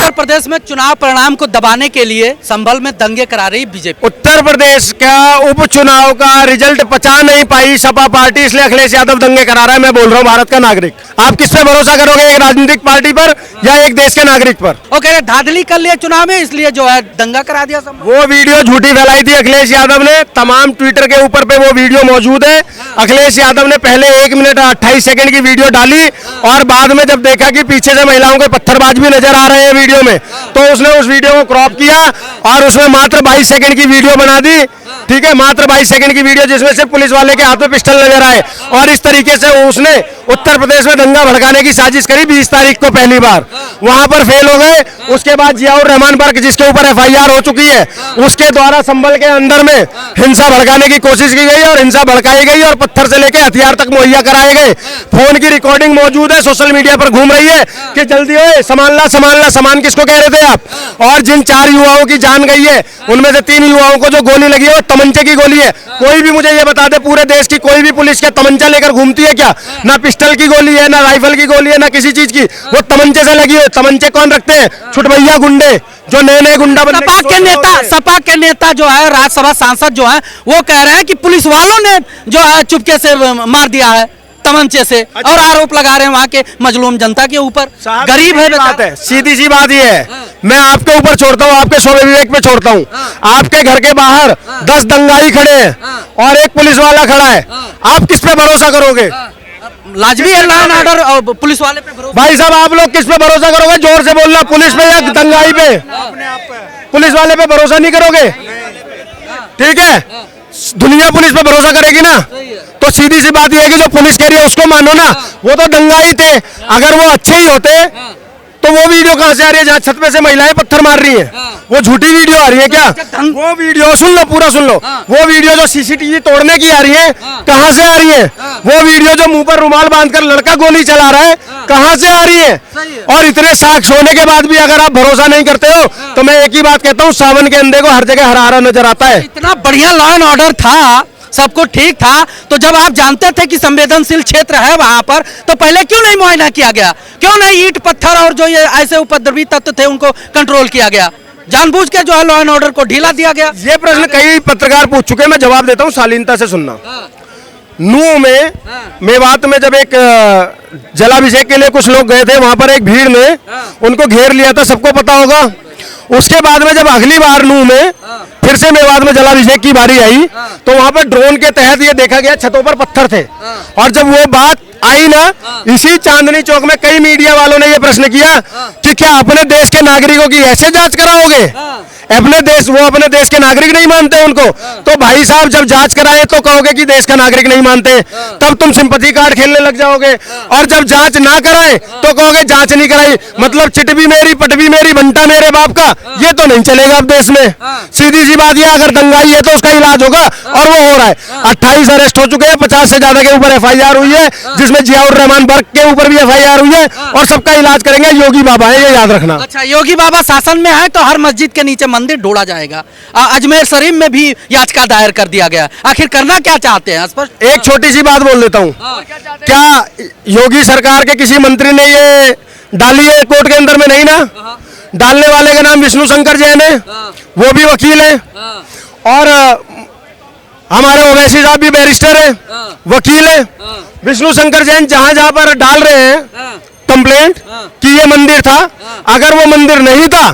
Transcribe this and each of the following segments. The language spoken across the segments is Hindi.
उत्तर प्रदेश में चुनाव परिणाम को दबाने के लिए संभल में दंगे करा रही बीजेपी। उत्तर प्रदेश का उपचुनाव का रिजल्ट पचा नहीं पाई सपा पार्टी, इसलिए अखिलेश यादव दंगे करा रहा है। मैं बोल रहा हूँ भारत का नागरिक, आप किस पे भरोसा करोगे, एक राजनीतिक पार्टी पर या एक देश के नागरिक पर? वो कह रहे धांधली कर लिया चुनाव में, इसलिए जो है दंगा करा दिया संभल। वो वीडियो झूठी फैलाई थी अखिलेश यादव ने, तमाम ट्विटर के ऊपर पे वो वीडियो मौजूद है। अखिलेश यादव ने पहले 1 मिनट 28 सेकंड की वीडियो डाली और बाद में जब देखा कि पीछे से महिलाओं के पत्थरबाज भी नजर आ रहे हैं वीडियो में, तो उसने उस वीडियो को क्रॉप किया और उसमें मात्र 22 सेकंड की वीडियो बना दी। ठीक है, मात्र 22 सेकंड की वीडियो जिसमें सिर्फ पुलिस वाले के हाथ में पिस्टल नजर आए, और इस तरीके से उसने उत्तर प्रदेश में दंगा भड़काने की साजिश करी 20 तारीख को पहली बार। वहां पर फेल हो गए। उसके बाद जियाउर रहमान बर्क, जिसके ऊपर FIR हो चुकी है, उसके द्वारा संभल के अंदर में हिंसा भड़काने की कोशिश की गई और हिंसा भड़काई गई और पत्थर से लेकर हथियार तक मुहैया कराए गए। फोन की रिकॉर्डिंग मौजूद है, सोशल मीडिया पर घूम रही है कि जल्दी हो, संभालना संभालना। सामान किसको कह रहे थे आप? और जिन 4 युवाओं की जान गई है, उनमें से 3 युवाओं को जो गोली लगी है वो तमंचे की गोली है। कोई भी मुझे ये बता दे, पूरे देश की कोई भी पुलिस क्या तमंचा लेकर घूमती है क्या? ना पिस्टल की गोली है, ना राइफल की गोली है, ना किसी चीज की, वो तमंचे से लगी है। तमंचे कौन रखते हैं? छुटभैया गुंडे, जो नए नए गुंडा बनने सपा के नेता जो है, राज्यसभा सांसद जो है, वो कह रहे हैं कि पुलिस वालों ने जो है चुपके से मार दिया है तमंचे से। अच्छा। और आरोप लगा रहे हैं वहाँ के मजलूम जनता के ऊपर। गरीब है, बात है, सीधी सी बात ये है। मैं आपके ऊपर छोड़ता हूँ, आपके शोभे विवेक पे छोड़ता हूँ। आपके घर के बाहर 10 दंगाई खड़े हैं और एक पुलिस वाला खड़ा है, आप किस पे भरोसा करोगे? लाजमी है लॉ एंड ऑर्डर और पुलिस वाले पे भरोसा। भाई साहब, आप लोग किस पे भरोसा करोगे? जोर से बोलना, पुलिस पे या दंगाई पे? पुलिस वाले पे भरोसा नहीं करोगे? ठीक है, दुनिया पुलिस पे भरोसा करेगी ना? तो सीधी सी बात यह है कि जो पुलिस कह रही है उसको मानो ना। वो तो दंगाई थे, अगर वो अच्छे ही होते तो वो वीडियो कहां से आ रही है जहां छत पे से महिलाएं पत्थर मार रही हैं? वो झूठी वीडियो आ रही है क्या? वो वीडियो सुन लो, पूरा सुन लो। वो वीडियो जो CCTV तोड़ने की आ रही है, कहां से आ रही है? वो वीडियो जो मुंह पर रुमाल बांधकर लड़का गोली चला रहा है, कहां से आ रही है? और इतने साक्ष्य होने के बाद भी अगर आप भरोसा नहीं करते हो, तो मैं एक ही बात कहता हूँ, सावन के अंधे को हर जगह हरा हरा नजर आता है। इतना बढ़िया लॉ एंड ऑर्डर था, सब कुछ ठीक था, तो जब आप जानते थे कि संवेदनशील क्षेत्र है वहां पर, तो पहले क्यों नहीं मुआयना किया गया? क्यों नहीं ईंट पत्थर और जो ये ऐसे उपद्रवी तत्व थे उनको कंट्रोल किया गया? जानबूझ के जो है लॉ एंड ऑर्डर को ढीला दिया गया। ये प्रश्न कई पत्रकार पूछ चुके हैं, मैं जवाब देता हूँ, शालीनता से सुनना। नूह में, मेवात में जब एक जलाभिषेक के लिए कुछ लोग गए थे, वहां पर एक भीड़ ने उनको घेर लिया था, सबको पता होगा। उसके बाद में जब अगली बार नूह में फिर से मेवात में जलाभिषेक की बारी आई, तो वहां पर ड्रोन के तहत ये देखा गया छतों पर पत्थर थे। और जब वो बात आई ना, इसी चांदनी चौक में कई मीडिया वालों ने ये प्रश्न किया कि क्या अपने देश के नागरिकों की ऐसे जांच कराओगे? अपने देश के नागरिक नहीं मानते उनको, तो भाई साहब जब जांच कराए तो कहोगे कि देश का नागरिक नहीं मानते, तब तुम सिंपैथी कार्ड खेलने लग जाओगे। और जब जांच ना कराए तो कहोगे जांच नहीं कराई, मतलब चिट भी मेरी, पट भी मेरी, बनता मेरे बाप का। ये तो नहीं चलेगा अब देश में। सीधी सी बात, ये अगर दंगाई है तो उसका इलाज होगा, और वो हो रहा है। 28 अरेस्ट हो चुके हैं, 50 से ज्यादा के ऊपर FIR हुई है, जिसमें जियाउर रहमान बर्क के ऊपर भी FIR हुई है, और सबका इलाज करेंगे योगी बाबा है, ये याद रखना। अच्छा, योगी बाबा शासन में है तो हर मस्जिद के नीचे मंदिर ढोड़ा जाएगा। अजमेर शरीफ में भी याचिका दायर कर दिया गया। आखिर करना क्या चाहते हैं स्पष्ट? एक छोटी सी बात बोल देता हूँ, क्या योगी सरकार के किसी मंत्री ने ये डाली है कोर्ट के अंदर में? नहीं ना। डालने वाले का नाम विष्णु शंकर जैन है, वो भी वकील है, और हमारे ओवैसी साहब भी बैरिस्टर है, वकील है। विष्णु शंकर जैन जहां जहां पर डाल रहे हैं कंप्लेंट कि ये मंदिर था, अगर वो मंदिर नहीं था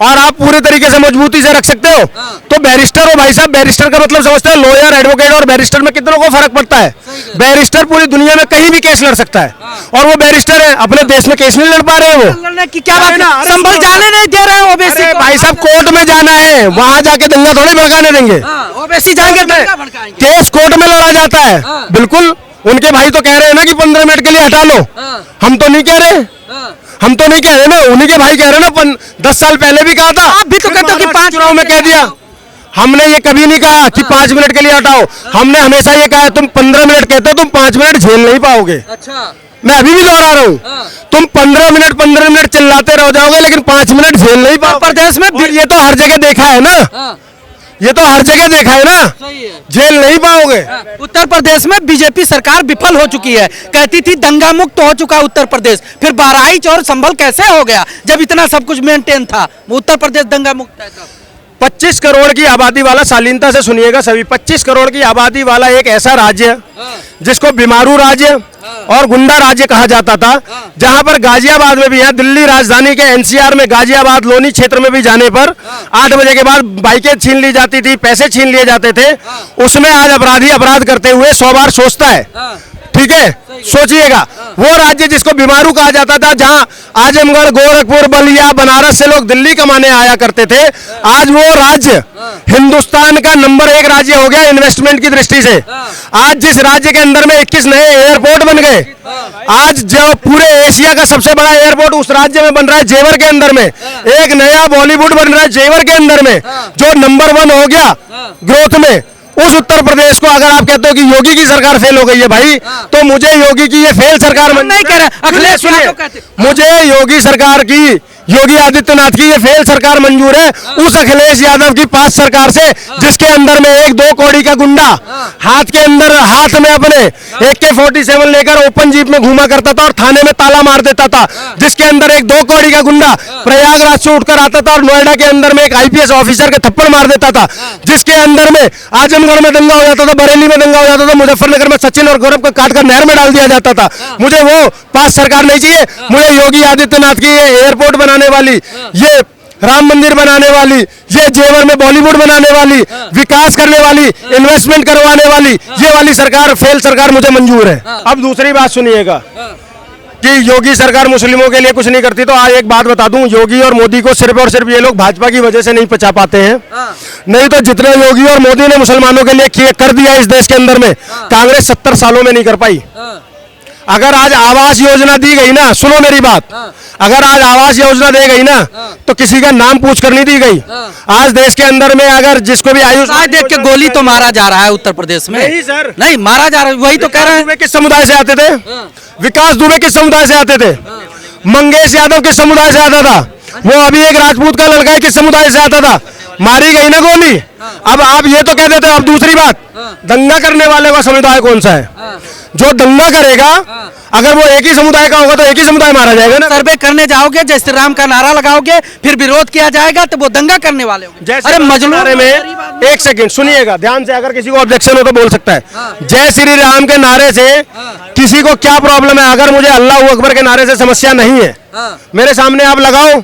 और आप पूरे तरीके से मजबूती से रख सकते हो, तो बैरिस्टर हो भाई साहब। बैरिस्टर का मतलब समझते हैं, लॉयर, एडवोकेट और बैरिस्टर में कितनों को फर्क पड़ता है? बैरिस्टर पूरी दुनिया में कहीं भी केस लड़ सकता है, और वो बैरिस्टर है, अपने देश में केस नहीं लड़ पा रहे हैं। वो लड़ने की क्या बात है? संभल जाने नहीं दे रहे हैं ओबीसी को। भाई साहब, कोर्ट में जाना है, वहां जाके दंगा थोड़ी भड़काने देंगे। ओबीसी जाएंगे, दंगा भड़काएंगे। केस कोर्ट में लड़ा जाता है, बिल्कुल। उनके भाई तो कह रहे हैं ना कि 15 मिनट के लिए हटा लो, हम तो नहीं कह रहे, हम तो नहीं कह रहे ना, उन्हीं के भाई कह रहे ना। 10 साल पहले भी कहा था, आप भी तो कहते हो कि 5 चुनाव में कह दिया। हमने ये कभी नहीं कहा कि 5 मिनट के लिए हटाओ, हमने हमेशा ये कहा तुम 15 मिनट कहते हो, तुम 5 मिनट झेल नहीं पाओगे। अच्छा, मैं अभी भी दोहरा रहा हूँ, तुम 15 मिनट चिल्लाते रह जाओगे, लेकिन 5 मिनट झेल नहीं पाओगे। प्रदेश में ये तो हर जगह देखा है ना, ये तो हर जगह देखा है ना, सही है। जेल नहीं पाओगे। उत्तर प्रदेश में बीजेपी सरकार विफल हो चुकी है, कहती थी दंगा मुक्त हो चुका उत्तर प्रदेश, फिर बहराइच और संभल कैसे हो गया जब इतना सब कुछ मेंटेन था? उत्तर प्रदेश दंगा मुक्त है तब। 25 करोड़ की आबादी वाला, शालीनता से सुनिएगा सभी, 25 करोड़ की आबादी वाला एक ऐसा राज्य जिसको बीमारू राज्य और गुंडा राज्य कहा जाता था, जहां पर गाजियाबाद में भी है, दिल्ली राजधानी के एनसीआर में गाजियाबाद लोनी क्षेत्र में भी जाने पर 8 बजे के बाद बाइकें छीन ली जाती थी, पैसे छीन लिए जाते थे। उसमें आज अपराधी अपराध करते हुए 100 बार सोचता है। ठीक है, सोचिएगा, वो राज्य जिसको बीमारू कहा जाता था, जहां आजमगढ़, गोरखपुर, बलिया, बनारस से लोग दिल्ली कमाने आया करते थे, आज वो राज्य हिंदुस्तान का नंबर 1 राज्य हो गया इन्वेस्टमेंट की दृष्टि से। आज जिस राज्य के अंदर में 21 नए एयरपोर्ट बन गए, आज जो पूरे एशिया का सबसे बड़ा एयरपोर्ट उस राज्य में बन रहा है, जेवर के अंदर में। एक नया बॉलीवुड बन रहा है जेवर के अंदर में, जो नंबर 1 हो गया ग्रोथ में। उस उत्तर प्रदेश को अगर आप कहते हो कि योगी की सरकार फेल हो गई है भाई, तो मुझे योगी की ये फेल सरकार नहीं कह रहे, अखिलेश यादव कहते। मुझे योगी सरकार की, योगी आदित्यनाथ की ये फेल सरकार मंजूर है उस अखिलेश यादव की 5 सरकार से, जिसके अंदर में 1-2 कौड़ी का गुंडा हाथ में अपने AK-47 लेकर ओपन जीप में घूमा करता था और थाने में ताला मार देता था, जिसके अंदर 1-2 कौड़ी का गुंडा प्रयागराज से उठकर आता था और नोएडा के अंदर में एक IPS ऑफिसर के थप्पड़ मार देता था, जिसके अंदर में आजमगढ़ में दंगा हो जाता था, बरेली में दंगा हो जाता था, मुजफ्फरनगर में सचिन और गौरव को काटकर नहर में डाल दिया जाता था। मुझे वो 5 सरकार नहीं चाहिए, मुझे योगी आदित्यनाथ की ये एयरपोर्ट बनाने वाली, ये राम मंदिर बनाने वाली, ये जेवर में बॉलीवुड बनाने वाली, विकास करने वाली, इन्वेस्टमेंट करवाने वाली, ये वाली सरकार, फेल सरकार मुझे मंजूर है। अब दूसरी बात सुनिएगा कि योगी सरकार मुस्लिमों के लिए कुछ नहीं करती, तो आज एक बात बता दूं, योगी और मोदी को सिर्फ और सिर्फ ये लोग भाजपा की वजह से नहीं पचा पाते हैं। नहीं तो जितने योगी और मोदी ने मुसलमानों के लिए कर दिया इस देश के अंदर में, कांग्रेस 70 सालों में नहीं कर पाई। अगर आज आवास योजना दी गई ना, सुनो मेरी बात, अगर आज आवास योजना दी गई ना, तो किसी का नाम पूछ कर नहीं दी गई। आज देश के अंदर में अगर जिसको भी आयुष देख के गोली तो मारा जा रहा है उत्तर प्रदेश में। नहीं सर, नहीं मारा जा रहा है, वही तो कह रहे हैं। दुबे किस समुदाय से आते थे? विकास दुबे किस समुदाय से आते थे? मंगेश यादव किस समुदाय से आता था? वो अभी एक राजपूत का लड़का है, किस समुदाय से आता था? मारी गई ना गोली। अब आप ये तो कह देते हो। अब दूसरी बात, दंगा करने वाले का समुदाय कौन सा है? जो दंगा करेगा, अगर वो एक ही समुदाय का होगा तो एक ही समुदाय मारा जाएगा ना। सर्वे करने जाओगे, जय श्री राम का नारा लगाओगे, फिर विरोध किया जाएगा, तो वो दंगा करने वाले होंगे। अरे मजलूम में, एक सेकंड सुनिएगा ध्यान से, अगर किसी को ऑब्जेक्शन हो तो बोल सकता है। जय श्री राम के नारे से किसी को क्या प्रॉब्लम है? अगर मुझे अल्लाह अकबर के नारे से समस्या नहीं है, मेरे सामने आप लगाओ,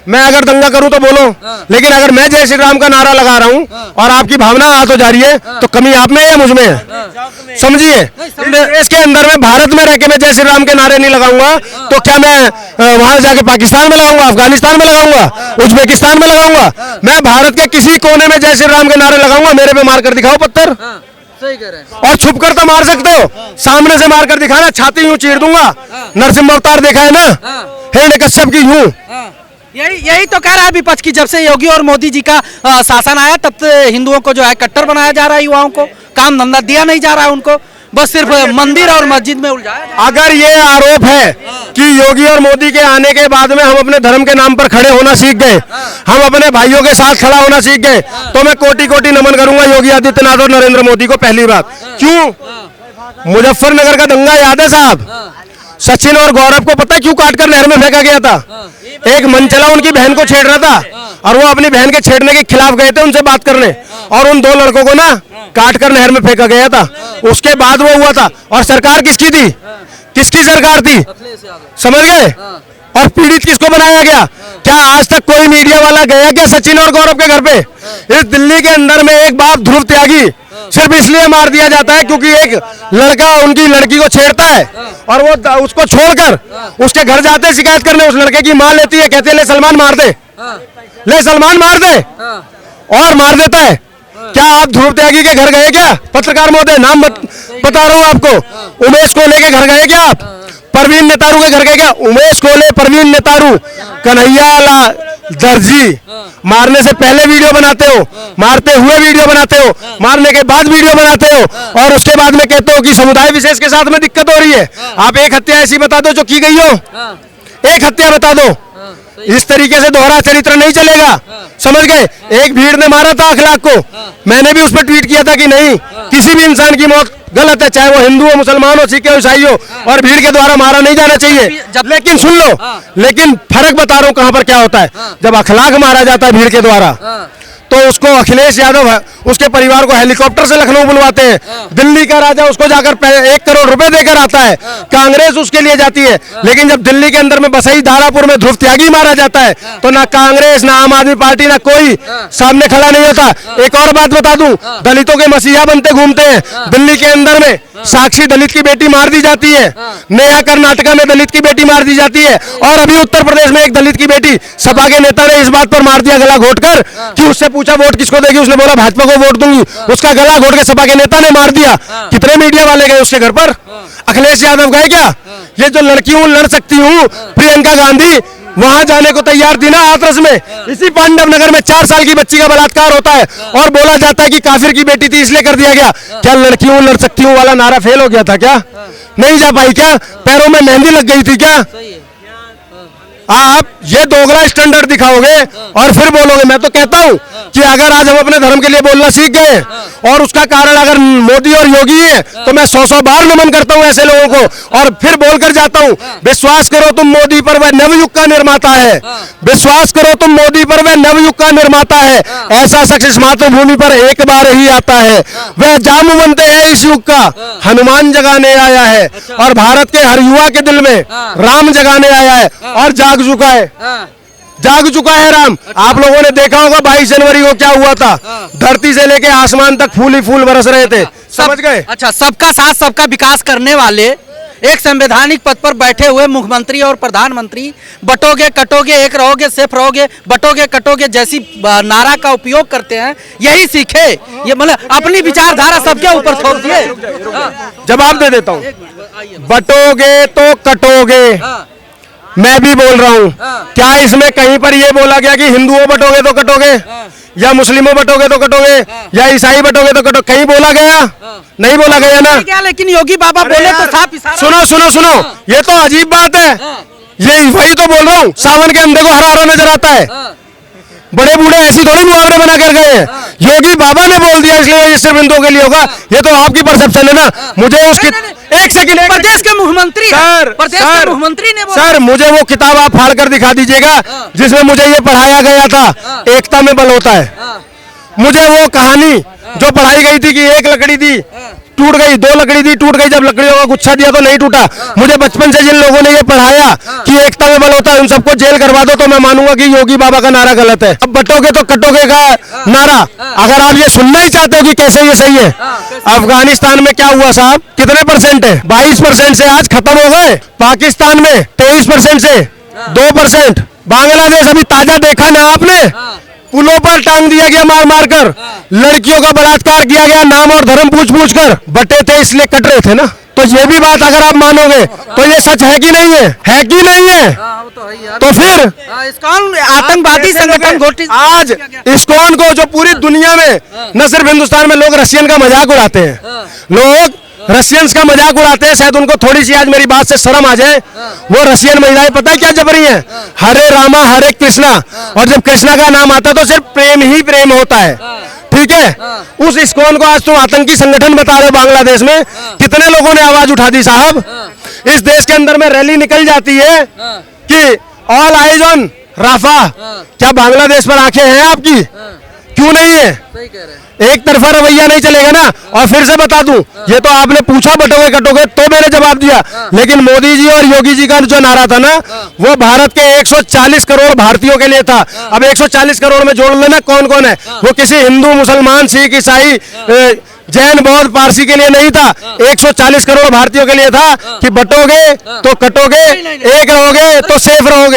मैं अगर दंगा करूं तो बोलो, लेकिन अगर मैं जय श्री राम का नारा लगा रहा हूं और आपकी भावना हाथ हो जा रही है, तो कमी आप में है या मुझ में है? समझिए, देश के अंदर में भारत में रह के मैं जय श्री राम के नारे नहीं लगाऊंगा, तो क्या मैं वहां जाके पाकिस्तान में लगाऊंगा, अफगानिस्तान में लगाऊंगा, उज्बेकिस्तान में लगाऊंगा? मैं भारत के किसी कोने में जय श्री राम के नारे लगाऊंगा। मेरे पे मार कर दिखाओ पत्थर। सही कह रहे हैं। और छुप कर तो मार सकते हो, सामने से मार कर दिखाना, छाती यूं चीर दूंगा। नरसिम्हा अवतार देखा है ना, हिरण्यकश्यप की यूं। यही तो कह रहा है विपक्ष की, जब से योगी और मोदी जी का शासन आया, तब से हिंदुओं को जो है कट्टर बनाया जा रहा है, युवाओं को काम धंधा दिया नहीं जा रहा है उनको, बस सिर्फ मंदिर और मस्जिद में उलझाया जा रहा है। अगर ये आरोप है कि योगी और मोदी के आने के बाद में हम अपने धर्म के नाम पर खड़े होना सीख गए, हम अपने भाइयों के साथ खड़ा होना सीख गए, तो मैं कोटि कोटि नमन करूंगा योगी आदित्यनाथ और नरेंद्र मोदी को। पहली बात, क्यों? मुजफ्फरनगर का दंगा याद है साहब? सचिन और गौरव को पता है क्यों काटकर नहर में फेंका गया था? एक मनचला उनकी बहन को छेड़ रहा था और वो अपनी बहन के छेड़ने के खिलाफ गए थे उनसे बात करने, और उन 2 लड़कों को ना काटकर नहर में फेंका गया था। उसके बाद वो हुआ था। और सरकार किसकी थी? किसकी सरकार थी? समझ गए? और पीड़ित किसको बनाया गया? क्या आज तक कोई मीडिया वाला गया क्या सचिन और गौरव के घर पे? इस दिल्ली के अंदर में एक बाप ध्रुव त्यागी सिर्फ इसलिए मार दिया जाता है क्योंकि एक लड़का उनकी लड़की को छेड़ता है, और वो उसको छोड़कर उसके घर जाते शिकायत करने, उस लड़के की मां लेती है, कहते ले सलमान मार दे, ले सलमान मार दे, और मार देता है। क्या आप ध्रुव त्यागी के घर गए क्या? पत्रकार महोदय, नाम बता रहा हूं आपको। उमेश कोले के घर गए क्या आप? परवीन नेतारू के घर गए क्या? उमेश कोले, परवीन नेतारू, कन्हैया दर्जी मारने से पहले वीडियो बनाते हो, मारते हुए वीडियो बनाते हो, मारने के बाद वीडियो बनाते हो, और उसके बाद में कहते हो कि समुदाय विशेष के साथ में दिक्कत हो रही है। आप एक हत्या ऐसी बता दो जो की गई हो, एक हत्या बता दो इस तरीके से दोहरा चरित्र नहीं चलेगा। समझ गए? एक भीड़ ने मारा था अखलाक को, मैंने भी उस पर ट्वीट किया था कि नहीं, किसी भी इंसान की मौत गलत है, चाहे वो हिंदू हो, मुसलमान हो, सिख हो, ईसाई हो, और भीड़ के द्वारा मारा नहीं जाना चाहिए। लेकिन सुन लो, लेकिन फर्क बता रहा हूं कहां पर क्या होता है। जब अखलाक मारा जाता है भीड़ के द्वारा, तो उसको अखिलेश यादव उसके परिवार को हेलीकॉप्टर से लखनऊ बुलवाते हैं, दिल्ली का राजा उसको जाकर 1 करोड़ रुपए देकर आता है, कांग्रेस उसके लिए जाती है। लेकिन जब दिल्ली के अंदर में बसई दारापुर में ध्रुव त्यागी मारा जाता है, तो ना कांग्रेस, ना आम आदमी पार्टी, ना कोई सामने खड़ा नहीं होता। एक और बात बता दूं, दलितों के मसीहा बनते घूमते हैं दिल्ली के अंदर में। साक्षी दलित की बेटी मार दी जाती है, नया कर्नाटका में दलित की बेटी मार दी जाती है, और अभी उत्तर प्रदेश में एक दलित की बेटी सपा के नेता ने इस बात पर मार दिया गला घोटकर कि उससे पूछा वोट किसको देगी, उसने बोला भाजपा को वोट दूंगी, उसका गला घोट के सपा के नेता ने मार दिया। कितने मीडिया वाले गए उसके घर पर? अखिलेश यादव गए क्या? ये जो लड़की हूं, लड़ सकती हूं, प्रियंका गांधी वहां जाने को तैयार थी ना हाथरस में। इसी पांडव नगर में 4 साल की बच्ची का बलात्कार होता है और बोला जाता है कि काफिर की बेटी थी इसलिए कर दिया गया। क्या लड़की हूं, लड़ सकती हूं वाला नारा फेल हो गया था क्या? नहीं जा पाई क्या? पैरों में मेहंदी लग गई थी क्या? आप ये दोगला स्टैंडर्ड दिखाओगे और फिर बोलोगे। मैं तो कहता हूं कि अगर आज हम अपने धर्म के लिए बोलना सीख गए, और उसका कारण अगर मोदी और योगी है, तो मैं 100 बार नमन करता हूं ऐसे लोगों को, और फिर बोलकर जाता हूं, विश्वास करो तुम मोदी पर, वह नवयुग का निर्माता है। विश्वास करो तुम मोदी पर, वह नवयुग का निर्माता है। ऐसा शख्स इस मातृभूमि पर एक बार ही आता है, वह जामवंत है इस युग का, हनुमान जगाने आया है, और भारत के हर युवा के दिल में राम जगाने आया है, और जाग चुका है, जाग चुका है राम। आप लोगों ने देखा होगा 22 जनवरी को क्या हुआ था, धरती से लेके आसमान तक फूल ही फूल बरस रहे थे। समझ गए? अच्छा, सबका साथ सबका विकास करने वाले एक संवैधानिक पद पर बैठे हुए मुख्यमंत्री और प्रधानमंत्री बटोगे कटोगे एक रहोगे सेफ रहोगे, बटोगे कटोगे जैसी नारा का उपयोग करते हैं, यही सीखे। ये मतलब अपनी विचारधारा सबके ऊपर थोप दिए। जवाब दे देता हूँ, बटोगे तो कटोगे, मैं भी बोल रहा हूँ। क्या इसमें कहीं पर ये बोला गया कि हिंदुओं बटोगे तो कटोगे, या मुस्लिमों बटोगे तो कटोगे, या ईसाई बटोगे तो कटोगे? कहीं बोला गया? नहीं बोला गया ना। क्या लेकिन योगी बाबा बोले तो साफ इशारा। सुनो सुनो सुनो, ये तो अजीब बात है। ये वही तो बोल रहा हूँ, सावन के अंधे को हरा हरा नजर आता है। बड़े बूढ़े ऐसी थोड़ी मुहावरे बना कर गए हैं, योगी बाबा ने बोल दिया इसलिए ये सिर्फ हिंदुओं के लिए होगा। ये तो आपकी परसेप्शन है ना। मुझे उसकी एक सेकंड, प्रदेश के मुख्यमंत्री सर, प्रदेश के मुख्यमंत्री ने सर मुझे वो किताब आप फाड़ कर दिखा दीजिएगा जिसमें मुझे ये पढ़ाया गया था, एकता में बल होता है। मुझे वो कहानी जो पढ़ाई गई थी कि एक लकड़ी दी टूट गई, 2 लकड़ी दी टूट गई, जब लकड़ियों का गुच्छा दिया तो नहीं टूटा। मुझे बचपन से जिन लोगों ने ये पढ़ाया कि एकता में बल होता है, उन सबको जेल करवा दो तो मैं मानूंगा कि योगी बाबा का नारा गलत है। अब बटोगे तो कटोगे का नारा अगर आप ये सुनना ही चाहते हो कि कैसे ये सही है, अफगानिस्तान में क्या हुआ साहब, कितने % है? 22% से आज खत्म हो गए। पाकिस्तान में 23% से 2%। बांग्लादेश अभी ताजा देखा ना आपने, पुलों पर टांग दिया गया मार मार कर, लड़कियों का बलात्कार किया गया नाम और धर्म पूछ पूछ कर। बटे थे इसलिए कट रहे थे ना। तो ये भी बात अगर आप मानोगे तो ये सच है कि नहीं है? है कि नहीं है? तो फिर इस्कॉन आतंकवादी संगठन घोषित। आज इस्कॉन को जो पूरी दुनिया में, न सिर्फ हिंदुस्तान में, लोग रशियन का मजाक उड़ाते हैं, लोग रशियंस का मजाक उड़ाते हैं। शायद उनको थोड़ी सी आज मेरी बात से शर्म आ जाए। वो रशियन महिलाएं पता है क्या जब रही हैं? हरे रामा हरे कृष्णा, और जब कृष्णा का नाम आता है तो सिर्फ प्रेम ही प्रेम होता है। ठीक है, उस इस्कॉन को आज तुम आतंकी संगठन बता रहे हो। बांग्लादेश में कितने लोगों ने आवाज उठा दी साहब। इस देश के अंदर में रैली निकल जाती है कि ऑल आइज ऑन राफा। क्या बांग्लादेश पर आंखें हैं आपकी? क्यों नहीं है? सही कह रहे हैं। एक तरफा रवैया नहीं चलेगा ना। और फिर से बता दूं, ये तो आपने पूछा बटोगे कटोगे तो मैंने जवाब दिया, लेकिन मोदी जी और योगी जी का जो नारा था ना, वो भारत के 140 करोड़ भारतीयों के लिए था। अब 140 करोड़ में जोड़ लेना कौन कौन है। वो किसी हिंदू, मुसलमान, सिख, ईसाई, जैन, बौद्ध, पारसी के लिए नहीं था। 140 करोड़ भारतीयों के लिए था कि बटोगे तो कटोगे, एक रहोगे तो सेफ रहोगे।